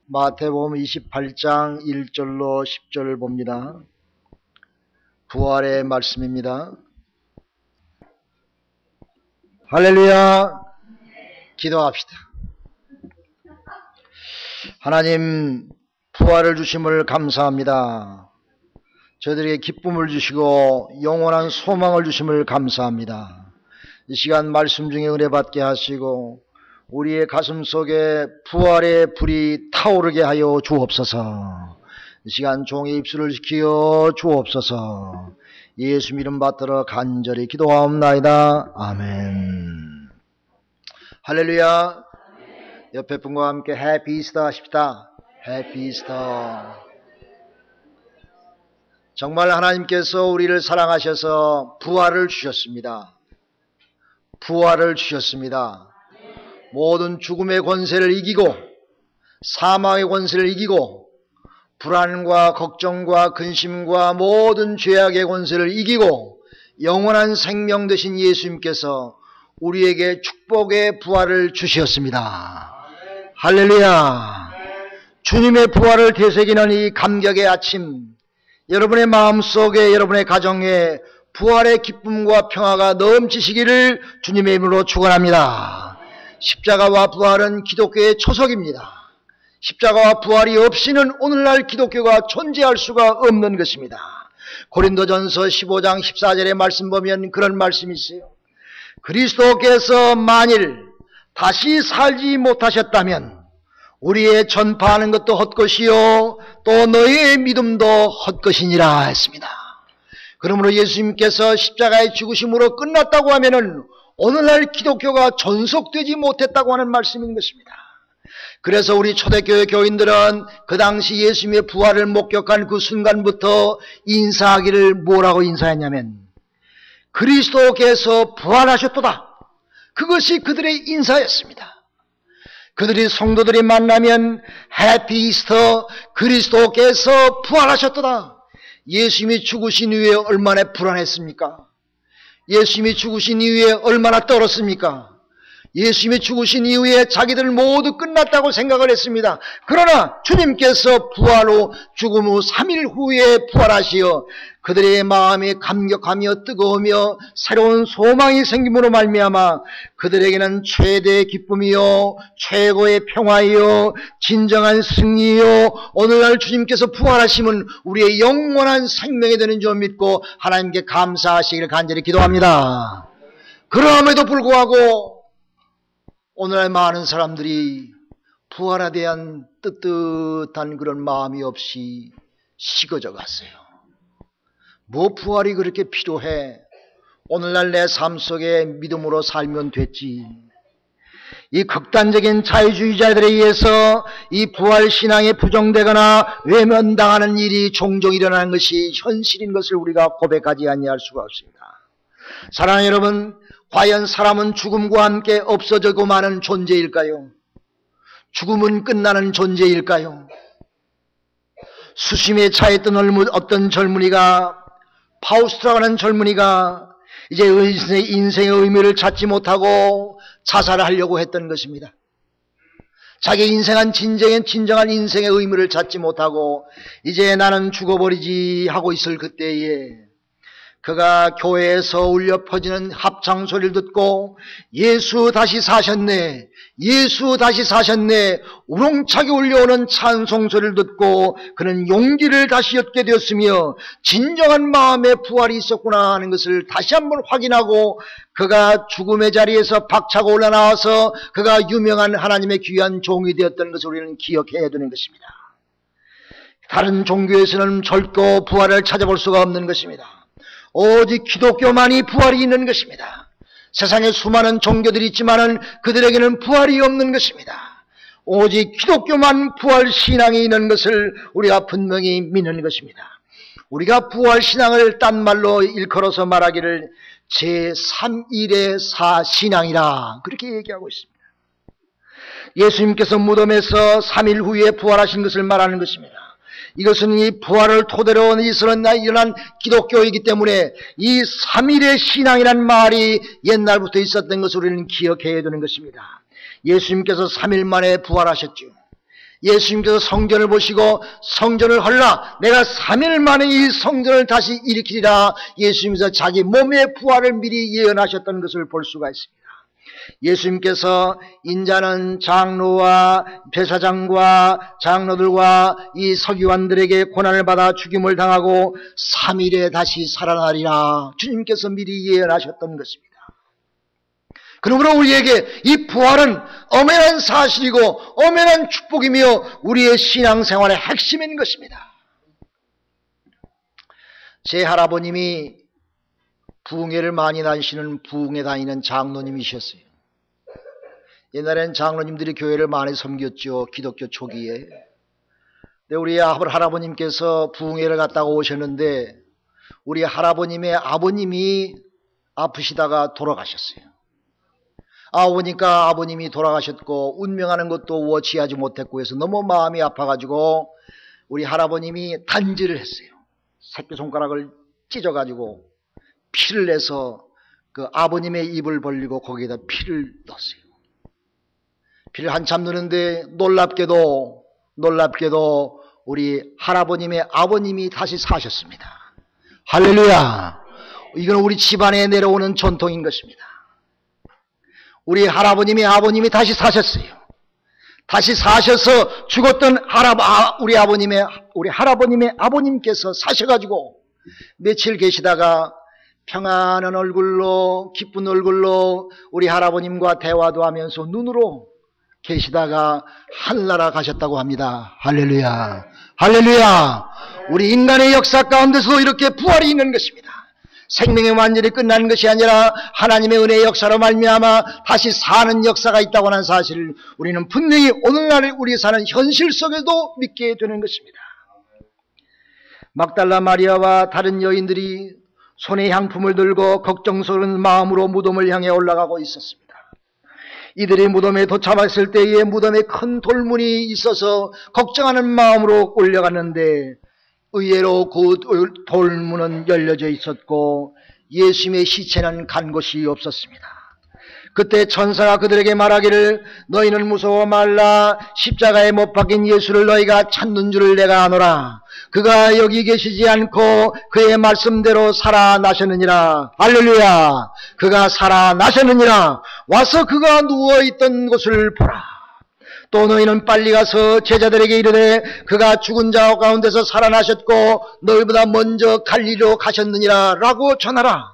마태복음 28장 1절로 10절을 봅니다. 부활의 말씀입니다. 할렐루야. 기도합시다. 하나님, 부활을 주심을 감사합니다. 저희들에게 기쁨을 주시고 영원한 소망을 주심을 감사합니다. 이 시간 말씀 중에 은혜 받게 하시고 우리의 가슴 속에 부활의 불이 타오르게 하여 주옵소서. 이 시간 종의 입술을 지키어 주옵소서. 예수 이름 받들어 간절히 기도하옵나이다. 아멘. 할렐루야. 옆에 분과 함께 해피 이스터 하십시다. 해피 이스터. 정말 하나님께서 우리를 사랑하셔서 부활을 주셨습니다. 부활을 주셨습니다. 모든 죽음의 권세를 이기고 사망의 권세를 이기고 불안과 걱정과 근심과 모든 죄악의 권세를 이기고 영원한 생명 되신 예수님께서 우리에게 축복의 부활을 주셨습니다. 할렐루야. 주님의 부활을 되새기는 이 감격의 아침, 여러분의 마음속에, 여러분의 가정에 부활의 기쁨과 평화가 넘치시기를 주님의 이름으로 축원합니다. 십자가와 부활은 기독교의 초석입니다. 십자가와 부활이 없이는 오늘날 기독교가 존재할 수가 없는 것입니다. 고린도전서 15장 14절의 말씀 보면 그런 말씀이 있어요. 그리스도께서 만일 다시 살지 못하셨다면 우리의 전파하는 것도 헛것이요 또 너희의 믿음도 헛것이니라 했습니다. 그러므로 예수님께서 십자가의 죽으심으로 끝났다고 하면은 오늘날 기독교가 존속되지 못했다고 하는 말씀인 것입니다. 그래서 우리 초대교회 교인들은 그 당시 예수님의 부활을 목격한 그 순간부터 인사하기를 뭐라고 인사했냐면 그리스도께서 부활하셨도다. 그것이 그들의 인사였습니다. 그들이 성도들이 만나면 해피 이스터, 그리스도께서 부활하셨도다. 예수님이 죽으신 이후에 얼마나 불안했습니까? 예수님이 죽으신 이후에 얼마나 떨었습니까? 예수님이 죽으신 이후에 자기들 모두 끝났다고 생각을 했습니다. 그러나 주님께서 부활 후 죽음 후 3일 후에 부활하시어 그들의 마음이 감격하며 뜨거우며 새로운 소망이 생김으로 말미암아 그들에게는 최대의 기쁨이요 최고의 평화이요 진정한 승리요 오늘날 주님께서 부활하시면 우리의 영원한 생명이 되는 줄 믿고 하나님께 감사하시기를 간절히 기도합니다. 그럼에도 불구하고 오늘날 많은 사람들이 부활에 대한 뜨뜻한 그런 마음이 없이 식어져 갔어요. 뭐 부활이 그렇게 필요해? 오늘날 내 삶 속에 믿음으로 살면 됐지. 이 극단적인 자유주의자들에 의해서 이 부활신앙에 부정되거나 외면당하는 일이 종종 일어나는 것이 현실인 것을 우리가 고백하지 아니할 수가 없습니다. 사랑하는 여러분, 과연 사람은 죽음과 함께 없어지고 마는 존재일까요? 죽음은 끝나는 존재일까요? 수심에 차있던 어떤 젊은이가, 파우스트라고 하는 젊은이가 이제 인생의 의미를 찾지 못하고 자살을 하려고 했던 것입니다. 자기 인생한 진정한 인생의 의미를 찾지 못하고 이제 나는 죽어버리지 하고 있을 그때에 그가 교회에서 울려 퍼지는 합창 소리를 듣고 예수 다시 사셨네, 예수 다시 사셨네 우렁차게 울려오는 찬송 소리를 듣고 그는 용기를 다시 얻게 되었으며 진정한 마음의 부활이 있었구나 하는 것을 다시 한번 확인하고 그가 죽음의 자리에서 박차고 올라나와서 그가 유명한 하나님의 귀한 종이 되었던 것을 우리는 기억해야 되는 것입니다. 다른 종교에서는 절도 부활을 찾아볼 수가 없는 것입니다. 오직 기독교만이 부활이 있는 것입니다. 세상에 수많은 종교들이 있지만은 그들에게는 부활이 없는 것입니다. 오직 기독교만 부활 신앙이 있는 것을 우리가 분명히 믿는 것입니다. 우리가 부활 신앙을 딴 말로 일컬어서 말하기를 제3일의 사신앙이라 그렇게 얘기하고 있습니다. 예수님께서 무덤에서 3일 후에 부활하신 것을 말하는 것입니다. 이것은 이 부활을 토대로 일어난 기독교이기 때문에 이 3일의 신앙이란 말이 옛날부터 있었던 것을 우리는 기억해야 되는 것입니다. 예수님께서 3일 만에 부활하셨죠. 예수님께서 성전을 보시고 성전을 헐라 내가 3일 만에 이 성전을 다시 일으키리라 예수님께서 자기 몸의 부활을 미리 예언하셨던 것을 볼 수가 있습니다. 예수님께서 인자는 장로와 제사장과 장로들과 이 서기관들에게 고난을 받아 죽임을 당하고 3일에 다시 살아나리라 주님께서 미리 예언하셨던 것입니다. 그러므로 우리에게 이 부활은 엄연한 사실이고 엄연한 축복이며 우리의 신앙생활의 핵심인 것입니다. 제 할아버님이 부흥회를 많이 다니시는 부흥회 다니는 장로님이셨어요. 옛날엔 장로님들이 교회를 많이 섬겼죠. 기독교 초기에. 근데 우리 할아버님께서 부흥회를 갔다가 오셨는데 우리 할아버님의 아버님이 아프시다가 돌아가셨어요. 보니까 아버님이 돌아가셨고 운명하는 것도 워치하지 못했고 해서 너무 마음이 아파가지고 우리 할아버님이 단지를 했어요. 새끼손가락을 찢어가지고 피를 내서 그 아버님의 입을 벌리고 거기에다 피를 넣었어요. 피를 한참 넣는데 놀랍게도 우리 할아버님의 아버님이 다시 사셨습니다. 할렐루야. 이건 우리 집안에 내려오는 전통인 것입니다. 우리 할아버님의 아버님이 다시 사셨어요. 다시 사셔서 죽었던 우리 할아버님의 아버님께서 사셔가지고 며칠 계시다가 평안한 얼굴로 기쁜 얼굴로 우리 할아버님과 대화도 하면서 눈으로 계시다가 하늘나라 가셨다고 합니다. 할렐루야. 할렐루야. 우리 인간의 역사 가운데서도 이렇게 부활이 있는 것입니다. 생명이 완전히 끝나는 것이 아니라 하나님의 은혜의 역사로 말미암아 다시 사는 역사가 있다고 하는 사실을 우리는 분명히 오늘날 우리 사는 현실 속에도 믿게 되는 것입니다. 막달라 마리아와 다른 여인들이 손에 향품을 들고 걱정스러운 마음으로 무덤을 향해 올라가고 있었습니다. 이들이 무덤에 도착했을 때에 무덤에 큰 돌문이 있어서 걱정하는 마음으로 올라갔는데 의외로 그 돌문은 열려져 있었고 예수님의 시체는 간 곳이 없었습니다. 그때 천사가 그들에게 말하기를 너희는 무서워 말라. 십자가에 못 박힌 예수를 너희가 찾는 줄을 내가 아노라. 그가 여기 계시지 않고 그의 말씀대로 살아나셨느니라. 할렐루야. 그가 살아나셨느니라. 와서 그가 누워있던 곳을 보라. 또 너희는 빨리 가서 제자들에게 이르되 그가 죽은 자 가운데서 살아나셨고 너희보다 먼저 갈릴리로 가셨느니라 라고 전하라.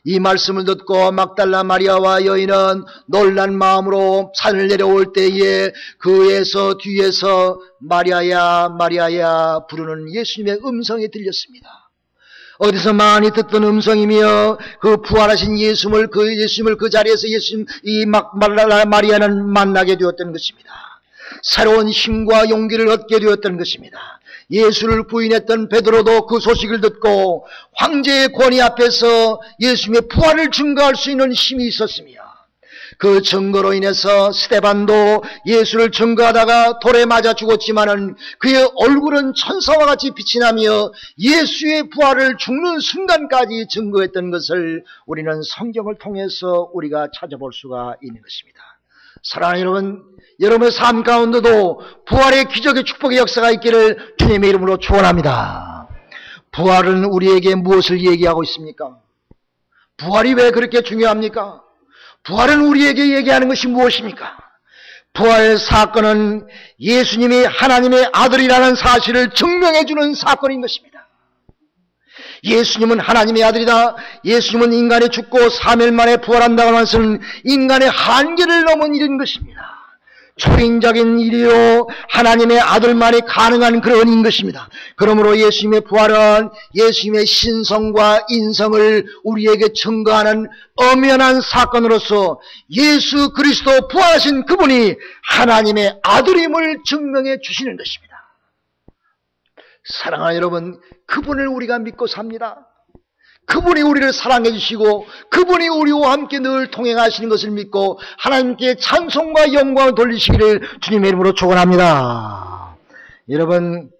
이 말씀을 듣고 막달라 마리아와 여인은 놀란 마음으로 산을 내려올 때에 그에서 뒤에서 마리아야 마리아야 부르는 예수님의 음성이 들렸습니다. 어디서 많이 듣던 음성이며 그 부활하신 예수님을 그 자리에서 이 막달라 마리아는 만나게 되었던 것입니다. 새로운 힘과 용기를 얻게 되었던 것입니다. 예수를 부인했던 베드로도 그 소식을 듣고 황제의 권위 앞에서 예수님의 부활을 증거할 수 있는 힘이 있었으며 그 증거로 인해서 스데반도 예수를 증거하다가 돌에 맞아 죽었지만은 그의 얼굴은 천사와 같이 빛이 나며 예수의 부활을 죽는 순간까지 증거했던 것을 우리는 성경을 통해서 우리가 찾아볼 수가 있는 것입니다. 사랑하는 여러분, 여러분의 삶 가운데도 부활의 기적의 축복의 역사가 있기를 주님의 이름으로 축원합니다. 부활은 우리에게 무엇을 얘기하고 있습니까? 부활이 왜 그렇게 중요합니까? 부활은 우리에게 얘기하는 것이 무엇입니까? 부활 사건은 예수님이 하나님의 아들이라는 사실을 증명해주는 사건인 것입니다. 예수님은 하나님의 아들이다. 예수님은 인간이 죽고 3일 만에 부활한다고 하는 것은 인간의 한계를 넘은 일인 것입니다. 초인적인 일이요 하나님의 아들만이 가능한 그런 일인 것입니다. 그러므로 예수님의 부활은 예수님의 신성과 인성을 우리에게 증거하는 엄연한 사건으로서 예수 그리스도 부활하신 그분이 하나님의 아들임을 증명해 주시는 것입니다. 사랑하는 여러분, 그분을 우리가 믿고 삽니다. 그분이 우리를 사랑해 주시고 그분이 우리와 함께 늘 동행하시는 것을 믿고 하나님께 찬송과 영광을 돌리시기를 주님의 이름으로 축원합니다. 여러분,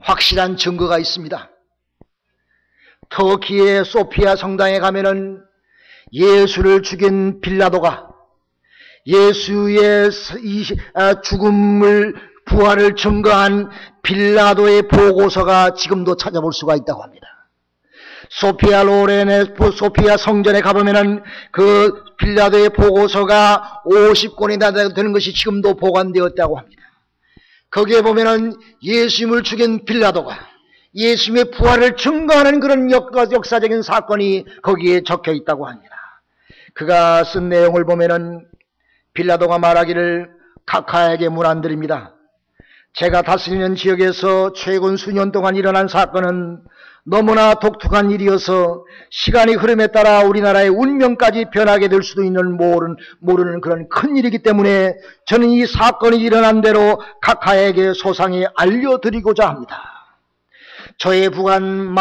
확실한 증거가 있습니다. 터키의 소피아 성당에 가면은 예수를 죽인 빌라도가 예수의 죽음을 부활을 증거한 빌라도의 보고서가 지금도 찾아볼 수가 있다고 합니다. 소피아 로렌의 소피아 성전에 가보면은 그 빌라도의 보고서가 50권이나 되는 것이 지금도 보관되었다고 합니다. 거기에 보면은 예수님을 죽인 빌라도가 예수님의 부활을 증거하는 그런 역사적인 사건이 거기에 적혀 있다고 합니다. 그가 쓴 내용을 보면은 빌라도가 말하기를 카카에게 문안드립니다. 제가 다스리는 지역에서 최근 수년 동안 일어난 사건은 너무나 독특한 일이어서 시간이 흐름에 따라 우리나라의 운명까지 변하게 될 수도 있는 모르는 그런 큰 일이기 때문에 저는 이 사건이 일어난 대로 카카에게 소상히 알려드리고자 합니다. 저의 부관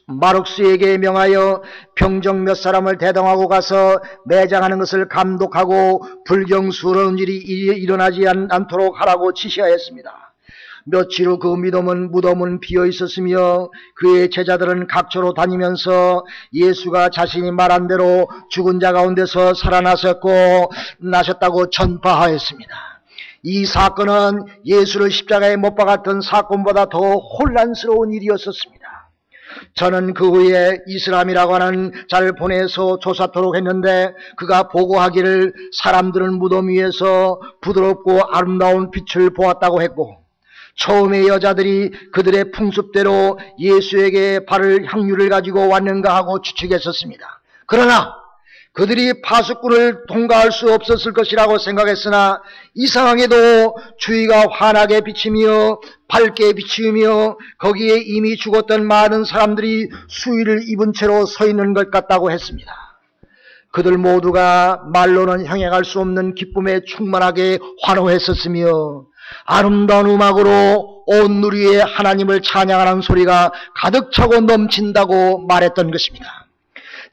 마룩스에게 명하여 병정 몇 사람을 대동하고 가서 매장하는 것을 감독하고 불경스러운 일이 일어나지 않도록 하라고 지시하였습니다. 며칠 후 그 무덤은 비어 있었으며 그의 제자들은 각처로 다니면서 예수가 자신이 말한 대로 죽은 자 가운데서 살아나셨다고 전파하였습니다. 이 사건은 예수를 십자가에 못 박았던 사건보다 더 혼란스러운 일이었었습니다. 저는 그 후에 이슬람이라고 하는 자를 보내서 조사토록 했는데 그가 보고하기를 사람들은 무덤 위에서 부드럽고 아름다운 빛을 보았다고 했고 처음에 여자들이 그들의 풍습대로 예수에게 발을 향유를 가지고 왔는가 하고 추측했었습니다. 그러나 그들이 파수꾼을 통과할 수 없었을 것이라고 생각했으나 이상하게도 주위가 환하게 비치며 밝게 비치며 거기에 이미 죽었던 많은 사람들이 수의를 입은 채로 서 있는 것 같다고 했습니다. 그들 모두가 말로는 형용할 수 없는 기쁨에 충만하게 환호했었으며 아름다운 음악으로 온 누리에 하나님을 찬양하는 소리가 가득 차고 넘친다고 말했던 것입니다.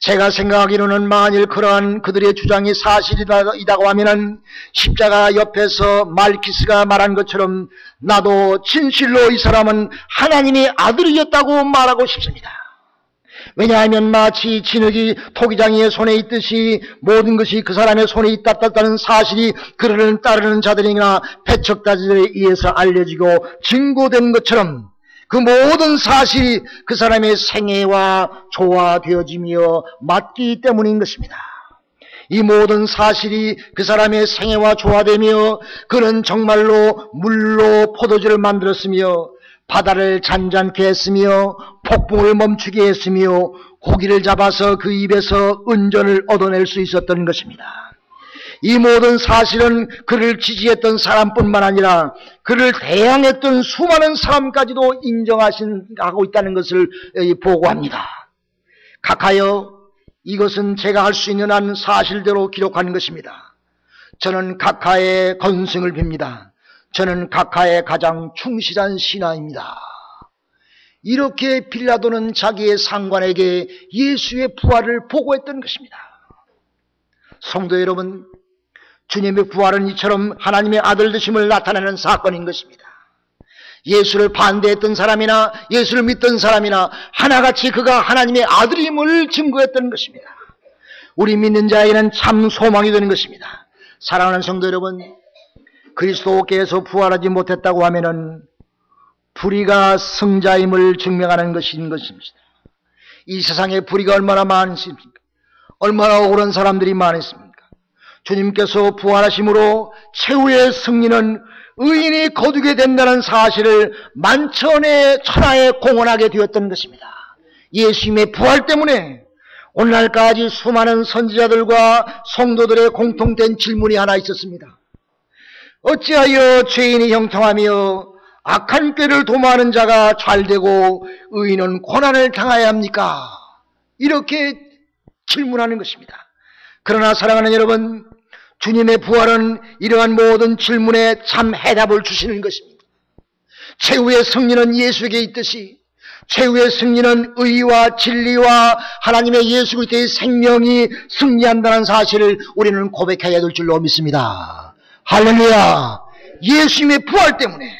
제가 생각하기로는 만일 그러한 그들의 주장이 사실이라고 하면은 십자가 옆에서 말키스가 말한 것처럼 나도 진실로 이 사람은 하나님의 아들이었다고 말하고 싶습니다. 왜냐하면 마치 진흙이 토기장이의 손에 있듯이 모든 것이 그 사람의 손에 있다는 사실이 그를 따르는 자들이나 배척자들에 의해서 알려지고 증거된 것처럼 그 모든 사실이 그 사람의 생애와 조화되어지며 맞기 때문인 것입니다. 이 모든 사실이 그 사람의 생애와 조화되며 그는 정말로 물로 포도주를 만들었으며 바다를 잔잔케 했으며 폭풍을 멈추게 했으며 고기를 잡아서 그 입에서 은전을 얻어낼 수 있었던 것입니다. 이 모든 사실은 그를 지지했던 사람뿐만 아니라 그를 대항했던 수많은 사람까지도 인정하고 있다는 것을 보고합니다. 각하여 이것은 제가 할 수 있는 한 사실대로 기록하는 것입니다. 저는 각하의 건승을 빕니다. 저는 각하의 가장 충실한 신하입니다. 이렇게 빌라도는 자기의 상관에게 예수의 부활을 보고했던 것입니다. 성도 여러분, 주님의 부활은 이처럼 하나님의 아들 되심을 나타내는 사건인 것입니다. 예수를 반대했던 사람이나 예수를 믿던 사람이나 하나같이 그가 하나님의 아들임을 증거했던 것입니다. 우리 믿는 자에게는 참 소망이 되는 것입니다. 사랑하는 성도 여러분, 그리스도께서 부활하지 못했다고 하면은 불의가 승자임을 증명하는 것인 것입니다. 이 세상에 불의가 얼마나 많습니까? 얼마나 억울한 사람들이 많습니까? 주님께서 부활하심으로 최후의 승리는 의인이 거두게 된다는 사실을 만천의 천하에 공언하게 되었던 것입니다. 예수님의 부활 때문에 오늘날까지 수많은 선지자들과 성도들의 공통된 질문이 하나 있었습니다. 어찌하여 죄인이 형통하며 악한 꾀를 도모하는 자가 잘되고 의인은 고난을 당해야 합니까? 이렇게 질문하는 것입니다. 그러나 사랑하는 여러분, 주님의 부활은 이러한 모든 질문에 참 해답을 주시는 것입니다. 최후의 승리는 예수에게 있듯이 최후의 승리는 의와 진리와 하나님의 예수 그리스도의 생명이 승리한다는 사실을 우리는 고백해야 될 줄로 믿습니다. 할렐루야! 예수님의 부활 때문에.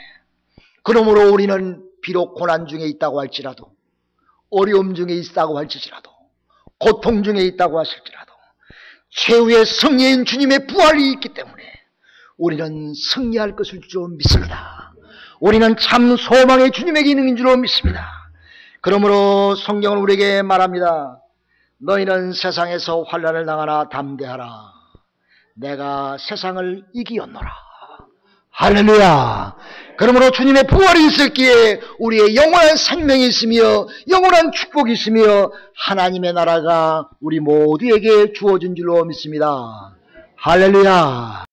그러므로 우리는 비록 고난 중에 있다고 할지라도, 어려움 중에 있다고 할지라도, 고통 중에 있다고 하실지라도, 최후의 승리인 주님의 부활이 있기 때문에 우리는 승리할 것을 줄 믿습니다. 우리는 참 소망의 주님에게 있는 줄 믿습니다. 그러므로 성경은 우리에게 말합니다. 너희는 세상에서 환난을 당하나 담대하라. 내가 세상을 이기었노라. 할렐루야. 그러므로 주님의 부활이 있었기에 우리의 영원한 생명이 있으며 영원한 축복이 있으며 하나님의 나라가 우리 모두에게 주어진 줄로 믿습니다. 할렐루야.